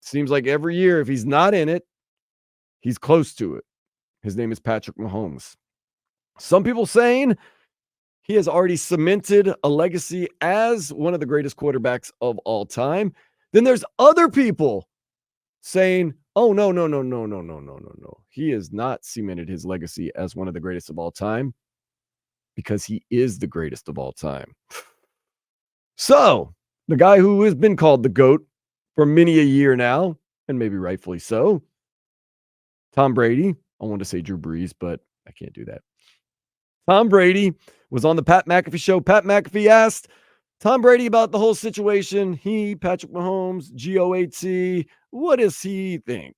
Seems like every year, if he's not in it, he's close to it. His name is Patrick Mahomes. Some people saying he has already cemented a legacy as one of the greatest quarterbacks of all time. Then there's other people saying, oh, no, no, no, no, no, no, no, no, no. He has not cemented his legacy as one of the greatest of all time because he is the greatest of all time. So, the guy who has been called the GOAT for many a year now, and maybe rightfully so, Tom Brady. I want to say Drew Brees, but I can't do that. Tom Brady was on the Pat McAfee show. Pat McAfee asked Tom Brady about the whole situation. He, Patrick Mahomes, GOAT, what does he think?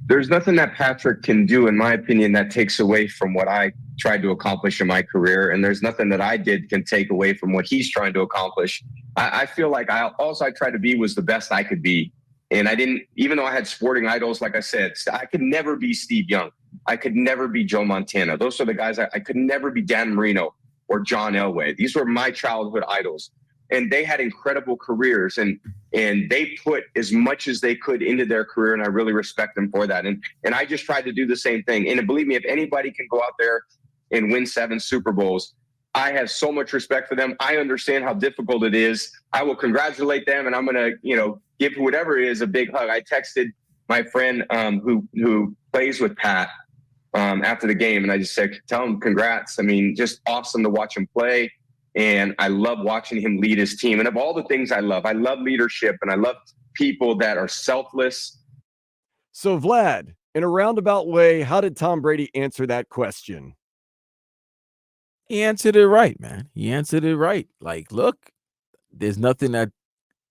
There's nothing that Patrick can do, in my opinion, that takes away from what I tried to accomplish in my career. And there's nothing that I did can take away from what he's trying to accomplish. I feel like I tried to be was the best I could be. And I didn't, even though I had sporting idols, like I said, I could never be Steve Young. I could never be Joe Montana. Those are the guys I could never be. Dan Marino or John Elway. These were my childhood idols. And they had incredible careers, and they put as much as they could into their career, and I really respect them for that. And I just tried to do the same thing. And believe me, if anybody can go out there and win 7 Super Bowls, I have so much respect for them. I understand how difficult it is. I will congratulate them, and I'm going to, give whatever it is a big hug. I texted my friend who plays with Pat after the game, and I just said, tell him congrats. I mean, just awesome to watch him play. And I love watching him lead his team. And of all the things I love leadership, and I love people that are selfless. So, Vlad, in a roundabout way, how did Tom Brady answer that question? He answered it right, man. He answered it right. Like, look, there's nothing that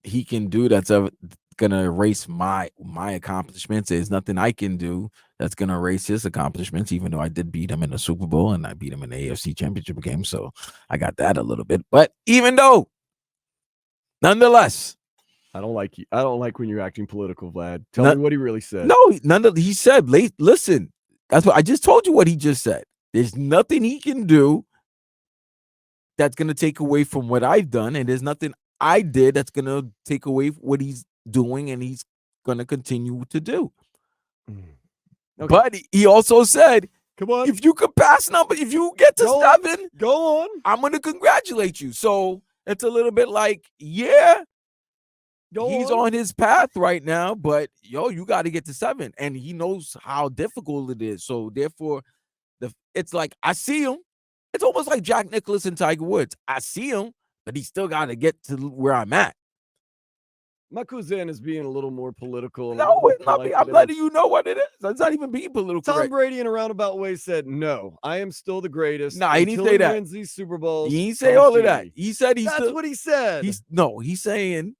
he can do that's ever gonna erase my accomplishments. There's nothing I can do that's gonna erase his accomplishments, even though I did beat him in the Super Bowl and I beat him in the AFC Championship game. So I got that a little bit. But even though, nonetheless, I don't like you. I don't like when you're acting political, Vlad. Tell me what he really said. No, he said, listen, that's what I just told you what he just said. There's nothing he can do that's gonna take away from what I've done, and there's nothing I did that's gonna take away what he's doing, and he's gonna continue to do. Okay. But he also said, "Come on, if you could pass if you get to 7, go on. I'm gonna congratulate you." So it's a little bit like, yeah, he's on his path right now, but you got to get to 7, and he knows how difficult it is. So therefore, it's like I see him. It's almost like Jack Nicklaus and Tiger Woods. I see him, but he still got to get to where I'm at. My cousin is being a little more political. No, it's not. I'm letting you know what it is. It's not even being political. Tom Brady, in a roundabout way, said, "No, I am still the greatest." No, he didn't say that. Wins these Super Bowls. He didn't say all of that. He said That's what he said. He's saying,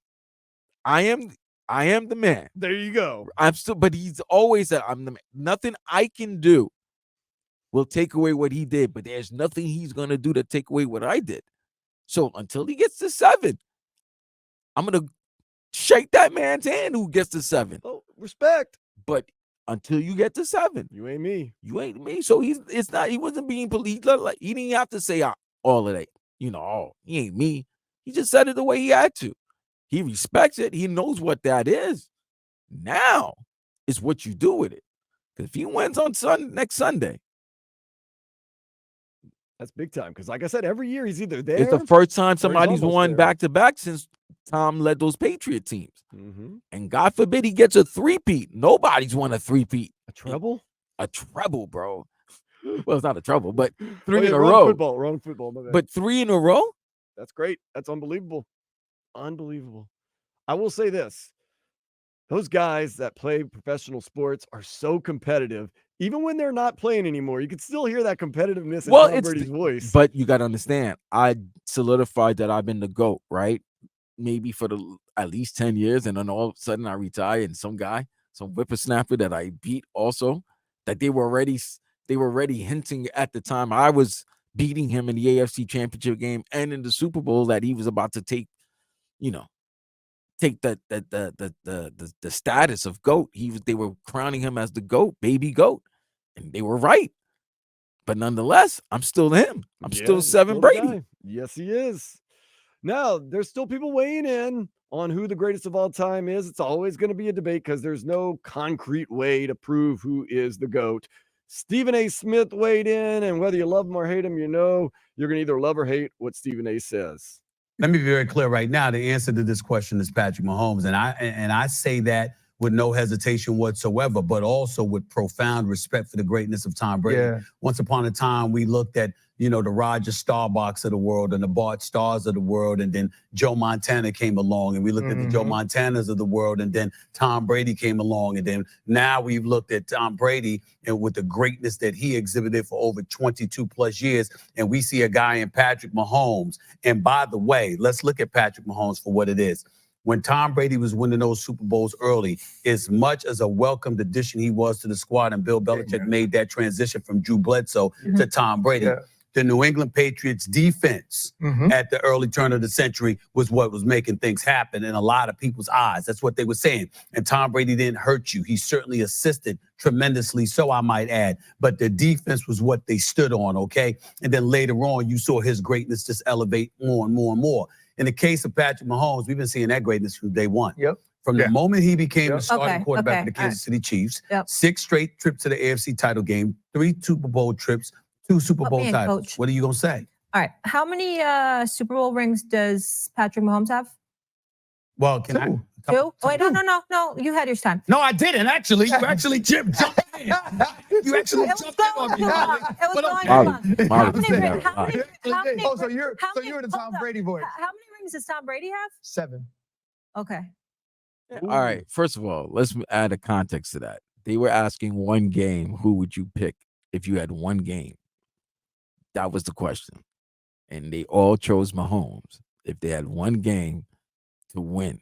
I am the man. There you go. But he's always said, I'm the man. Nothing I can do will take away what he did, but there's nothing he's going to do to take away what I did. So until he gets to 7, I'm going to shake that man's hand who gets to 7. Oh, respect. But until you get to 7, you ain't me. You ain't me. So he wasn't being political. Like, he didn't have to say all of that. He ain't me. He just said it the way he had to. He respects it. He knows what that is. Now it's what you do with it. Because if he wins on next Sunday, that's big time. Because like I said, every year he's either there. It's the first time somebody's won back-to-back since Tom led those Patriot teams. Mm-hmm. And God forbid he gets a three-peat. Nobody's won a three-peat. A treble? A treble, bro. Well, it's not a treble, but 3 in a row. Wrong football. My bad. But 3 in a row? That's great. That's unbelievable. Unbelievable. I will say this. Those guys that play professional sports are so competitive. Even when they're not playing anymore, you can still hear that competitiveness in Tom Brady's voice. But you got to understand, I solidified that I've been the GOAT, right? Maybe for at least 10 years. And then all of a sudden I retire, and some whippersnapper that I beat also, that they were already hinting at the time I was beating him in the AFC Championship game and in the Super Bowl that he was about to take the status of GOAT. They were crowning him as the GOAT, baby GOAT, and they were right. But nonetheless, I'm still him. I'm still 7 Brady. Yes, he is. Now, there's still people weighing in on who the greatest of all time is. It's always going to be a debate because there's no concrete way to prove who is the GOAT. Stephen A. Smith weighed in, and whether you love him or hate him, you know you're going to either love or hate what Stephen A. says. Let me be very clear right now. The answer to this question is Patrick Mahomes, and I say that with no hesitation whatsoever, but also with profound respect for the greatness of Tom Brady. Yeah. Once upon a time, we looked at, the Roger Staubachs of the world and the Bart Starrs of the world, and then Joe Montana came along, and we looked at the Joe Montanas of the world, and then Tom Brady came along, and then now we've looked at Tom Brady and with the greatness that he exhibited for over 22 plus years, and we see a guy in Patrick Mahomes. And by the way, let's look at Patrick Mahomes for what it is. When Tom Brady was winning those Super Bowls early, as much as a welcomed addition he was to the squad, and Bill Belichick made that transition from Drew Bledsoe to Tom Brady, the New England Patriots defense at the early turn of the century was what was making things happen in a lot of people's eyes. That's what they were saying. And Tom Brady didn't hurt you. He certainly assisted tremendously, so I might add. But the defense was what they stood on, okay? And then later on, you saw his greatness just elevate more and more and more. In the case of Patrick Mahomes, we've been seeing that greatness from day one. From the moment he became the starting quarterback for the Kansas City Chiefs, 6 straight trips to the AFC title game, 3 Super Bowl trips, 2 Super Bowl titles. Coach. What are you going to say? All right. How many Super Bowl rings does Patrick Mahomes have? Well, can I? 2? Oh, wait, no. You had your time. No, I didn't actually. You actually jumped in. You actually jumped in on me. It was going Molly, long. Molly, How many So you're the Tom Brady voice. How many rings does Tom Brady have? 7. Okay. All right. First of all, let's add a context to that. They were asking one game. Who would you pick if you had one game? That was the question. And they all chose Mahomes if they had one game to win.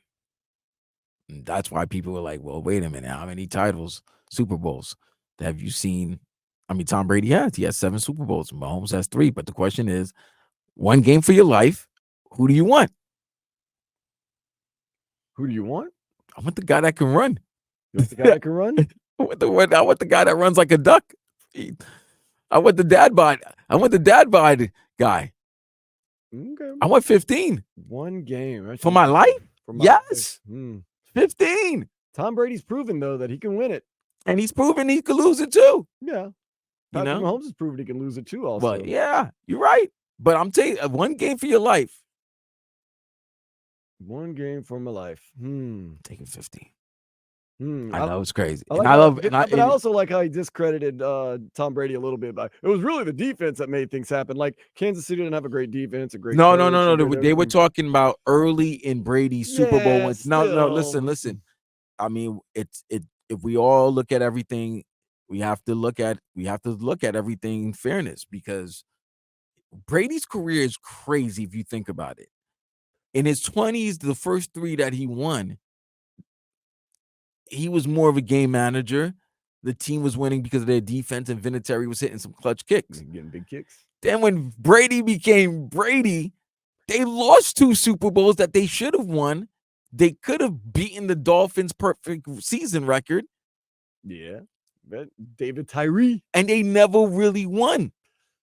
And that's why people were like, well, wait a minute. How many titles, Super Bowls, have you seen? I mean, Tom Brady has. He has 7 Super Bowls. Mahomes has 3. But the question is, one game for your life, who do you want? Who do you want? I want the guy that can run. You want the guy that can run? I want the guy that runs like a duck. I want the dad bod. I want the dad bod guy. Okay. I want 15 One game. for my life. For my Yes, life. 15, Tom Brady's proven, though, that he can win it. and he's proven he could lose it too. Yeah. You Patrick know, Mahomes has proven he can lose it too, also. but yeah, you're right. But I'm telling you, one game for your life. One game for my life. Taking 15. I I know it's crazy. like I also like how he discredited Tom Brady a little bit. But it was really the defense that made things happen. Like Kansas City didn't have a great defense, a great No. coach, and They were talking about early in Brady's Super Bowl Yeah, wins. No. still. Listen. I mean, it. If we all look at everything, we have to look at everything in fairness, because Brady's career is crazy if you think about it. In his 20s, the first 3 that he won, he was more of a game manager. The team was winning because of their defense, and Vinatieri was hitting some clutch kicks. Getting big kicks. Then when Brady became Brady, they lost 2 Super Bowls that they should have won. They could have beaten the Dolphins' perfect season record. Yeah. But David Tyree. And they never really won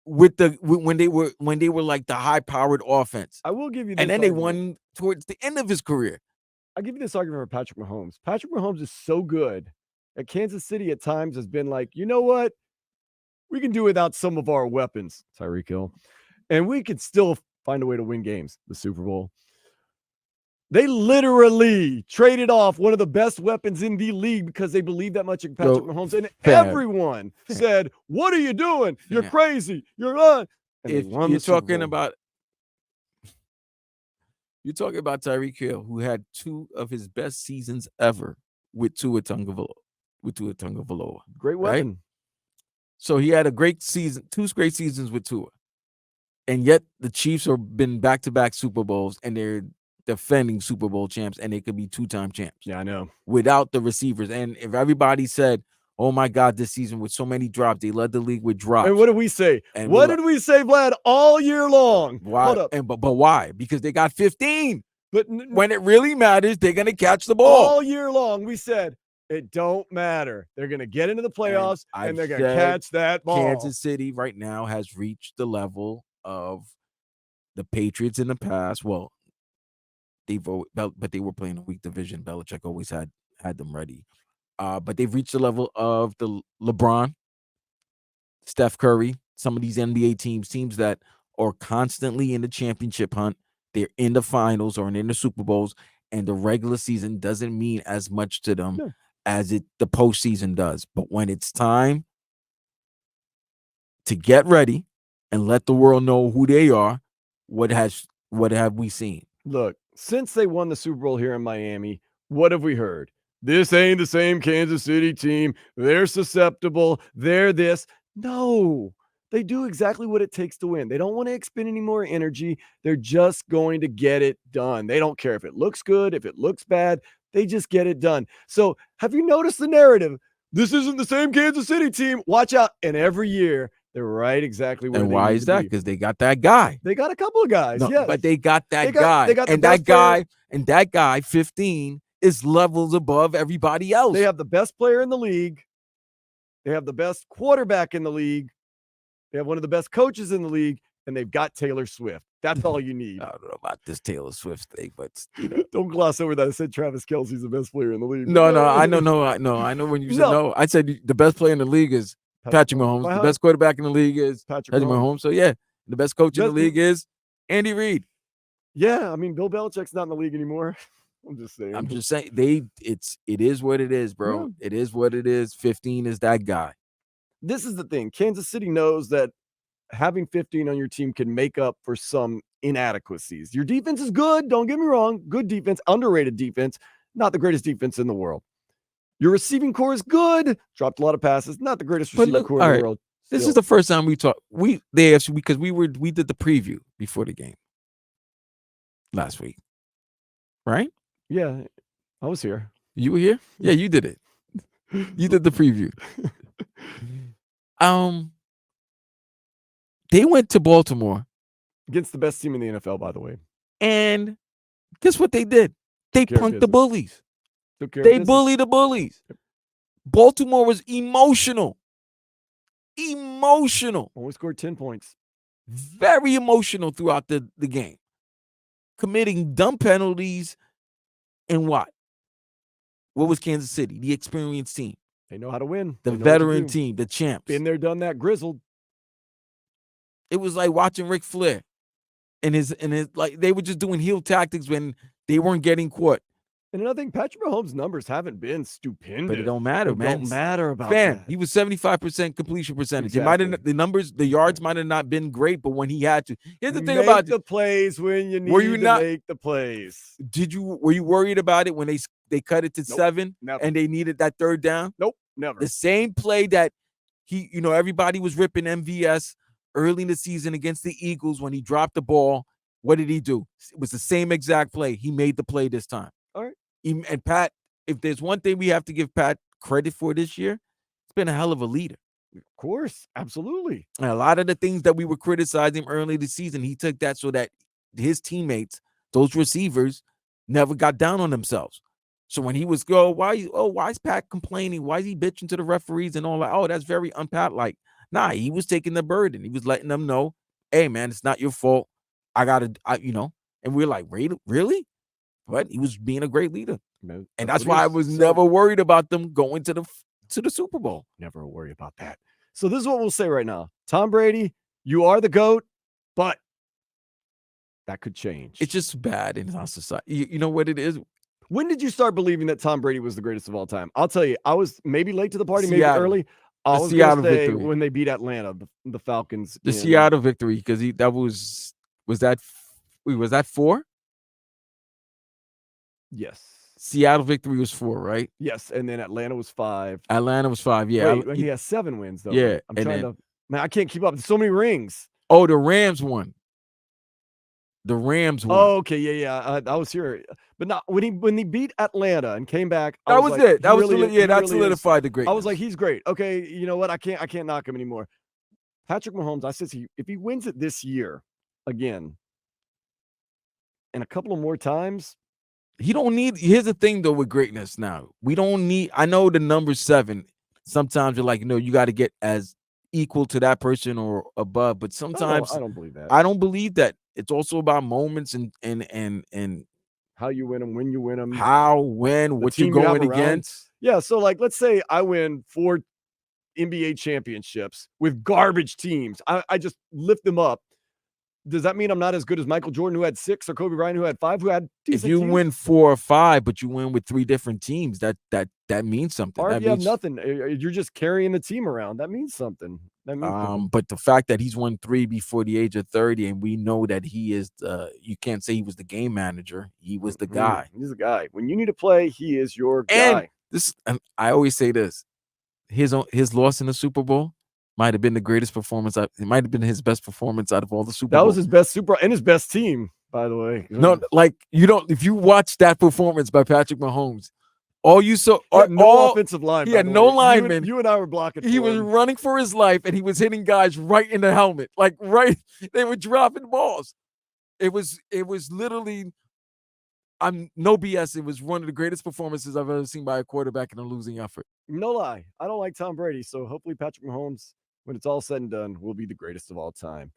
when they were like the high-powered offense. I will give you this And then they argument. won towards the end of his career. I'll give you this argument for Patrick Mahomes. Patrick Mahomes is so good at Kansas City at times has been like, you know what? We can do without some of our weapons, Tyreek Hill, and we could still find a way to win games, the Super Bowl. They literally traded off one of the best weapons in the league because they believe that much in Patrick Mahomes. And everyone said, what are you doing? You're crazy. You're not. And If you're talking about Tyreek Hill, who had 2 of his best seasons ever with Tua Tagovailoa. Great weapon. Right? So he had a great season, 2 great seasons with Tua. And yet the Chiefs have been back-to-back Super Bowls, and they're defending Super Bowl champs, and they could be 2-time champs. Yeah, I know. Without the receivers. And if everybody said, oh my God, this season with so many drops, they led the league with drops. And what did we say? And what did we say, Vlad, all year long? Why? Hold up. But why? Because they got 15. But when it really matters, they're going to catch the ball. All year long, we said, it don't matter. They're going to get into the playoffs, and they're going to catch that ball. Kansas City right now has reached the level of the Patriots in the past. Well, but they were playing a weak division. Belichick always had them ready. But they've reached the level of the LeBron, Steph Curry, some of these NBA teams that are constantly in the championship hunt. They're in the finals or in the Super Bowls, and the regular season doesn't mean as much to them as the postseason does. But when it's time to get ready and let the world know who they are, what have we seen? Look, since they won the Super Bowl here in Miami, what have we heard? This ain't the same Kansas City team. They're susceptible. They're this. No, they do exactly what it takes to win. They don't want to expend any more energy. They're just going to get it done. They don't care if it looks good, if it looks bad. They just get it done. So have you noticed the narrative? This isn't the same Kansas City team. Watch out. And every year, they're right exactly where And they why need is to that? be. Because they got that guy. They got a couple of guys, No, yes. but they got that They got- guy. they got the and best that guy, 15, is levels above everybody else. They have the best player in the league. They have the best quarterback in the league. They have one of the best coaches in the league, and they've got Taylor Swift. That's all you need. I don't know about this Taylor Swift thing, but Don't gloss over that. I said Travis Kelce's the best player in the league. no, I know when you said no. I said the best player in the league is Patrick Mahomes. The best quarterback in the league is Patrick Mahomes. So yeah, the best coach in the league is Andy Reid. Yeah, I mean, Bill Belichick's not in the league anymore. I'm just saying. It is what it is, bro. Yeah. It is what it is. 15 is that guy. This is the thing. Kansas City knows that having 15 on your team can make up for some inadequacies. Your defense is good. Don't get me wrong. Good defense, underrated defense, not the greatest defense in the world. Your receiving core is good. Dropped a lot of passes. Not the greatest receiving core in the world. This is the first time we talk. We did the preview before the game last week, right? Yeah, I was here. You were here? Yeah, you did it. You did the preview. They went to Baltimore against the best team in the NFL, by the way. And guess what they did? They punked the bullies. They bullied the bullies. Baltimore was emotional. Only scored 10 points. Very emotional throughout the game. Committing dumb penalties. And what? What was Kansas City? The experienced team. They know how to win. The veteran team, the champs. Been there, done that, grizzled. It was like watching Ric Flair and his like they were just doing heel tactics when they weren't getting caught. And another thing, Patrick Mahomes' numbers haven't been stupendous. But it don't matter, man. It don't matter about that. He was 75% completion percentage. Exactly. It might have the yards might have not been great, but when he had to. Here's the thing make about the plays when you need to make the plays. Were you worried about it when they cut it to 7 never. and they needed that third down? Nope, never. The same play that everybody was ripping MVS early in the season against the Eagles when he dropped the ball. What did he do? It was the same exact play. He made the play this time. All right. And Pat, if there's one thing we have to give Pat credit for this year, it's been a hell of a leader. Of course, absolutely. And a lot of the things that we were criticizing early this season, he took that so that his teammates, those receivers, never got down on themselves. So when he was why is Pat complaining? Why is he bitching to the referees and all that? Oh, that's very un-Pat-like. Nah, he was taking the burden. He was letting them know, hey man, it's not your fault. And we're like, really? But he was being a great leader. Man, and that's why I was never worried about them going to the Super Bowl. Never worry about that. So this is what we'll say right now. Tom Brady, you are the GOAT, but that could change. It's just bad in our society. You know what it is? When did you start believing that Tom Brady was the greatest of all time? I'll tell you, I was maybe late to the party, maybe early. I was going to say when they beat Atlanta, the Falcons. The Seattle victory, because was that 4? Yes. Seattle victory was 4, right? Yes, and then Atlanta was 5. Atlanta was 5, yeah. Wait, he has 7 wins, though. Yeah. Man, I can't keep up. There's so many rings. Oh, the Rams won. Oh, okay, yeah. I was here. But not when he beat Atlanta and came back. That was it. That solidified the greatness. I was like, he's great. Okay, you know what? I can't knock him anymore. Patrick Mahomes, I said if he wins it this year again and a couple of more times. Here's the thing though with greatness now. We don't need, I know the number 7. Sometimes you're like, you got to get as equal to that person or above. But sometimes I don't believe that. I don't believe that. It's also about moments and how you win them, when you win them, How, when, what you're team you have going around. against. Yeah, so like let's say I win 4 NBA championships with garbage teams. I just lift them up. Does that mean I'm not as good as Michael Jordan, who had 6, or Kobe Bryant, who had 5, who had If decent you teams? win 4 or 5, but you win with 3 different teams, that means something. Or That if you have means nothing, you're just carrying the team around. That means something. That means something. but the fact that he's won 3 before the age of 30, and we know that he is you can't say he was the game manager. He was the guy. He's the guy. When you need to play, he is your And guy. and I always say this: his loss in the Super Bowl might have been the greatest performance. It might have been his best performance out of all the Super That Bowls. was his best Super and his best team, by the way. No, like you don't. If you watch that performance by Patrick Mahomes, all you saw, He had no offensive line. he by had the no way. linemen. You and I were blocking. He for was him. running for his life, and he was hitting guys right in the helmet, like right. They were dropping balls. It was literally. I'm no BS. It was one of the greatest performances I've ever seen by a quarterback in a losing effort. No lie. I don't like Tom Brady, so hopefully Patrick Mahomes, when it's all said and done, will be the greatest of all time.